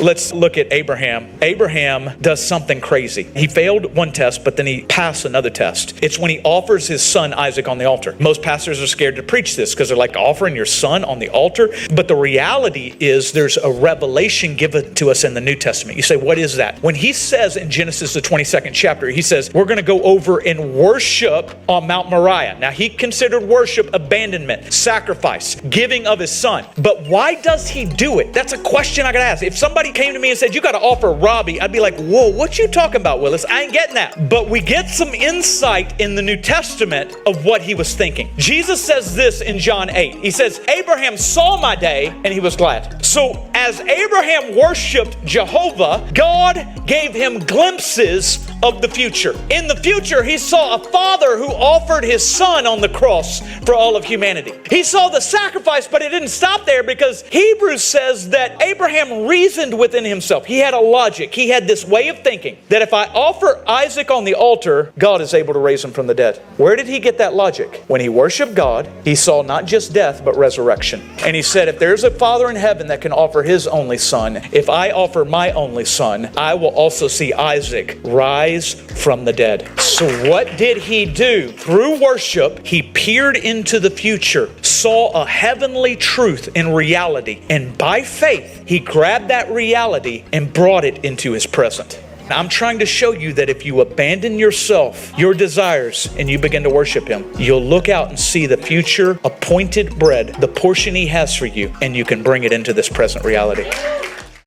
Let's look at Abraham. Abraham does something crazy. He failed one test, but then he passed another test. It's when he offers his son Isaac on the altar. Most pastors are scared to preach this because they're like, offering your son on the altar? But the reality is there's a revelation given to us in the New Testament. You say, what is that? When he says in Genesis, the 22nd chapter, he says, we're going to go over and worship on Mount Moriah. Now, he considered worship abandonment, sacrifice, giving of his son. But why does he do it? That's a question I got to ask. If somebody came to me and said, you got to offer Robbie, I'd be like, whoa, what you talking about, Willis? I ain't getting that. But we get some insight in the New Testament of what he was thinking. Jesus says this in John 8. He says, Abraham saw my day and he was glad. So as Abraham worshiped Jehovah, God gave him glimpses of the future. In the future, he saw a father who offered his son on the cross for all of humanity. He saw the sacrifice, but it didn't stop there, because Hebrews says that Abraham reasoned within himself. He had a logic. He had this way of thinking that if I offer Isaac on the altar, God is able to raise him from the dead. Where did he get that logic? When he worshiped God, he saw not just death, but resurrection. And he said, if there's a Father in heaven that can offer his only son, if I offer my only son, I will also see Isaac rise from the dead. So what did he do? Through worship, he peered into the future, saw a heavenly truth in reality, and by faith, he grabbed that reality and brought it into his present. I'm trying to show you that if you abandon yourself, your desires, and you begin to worship him, you'll look out and see the future appointed bread, the portion he has for you, and you can bring it into this present reality.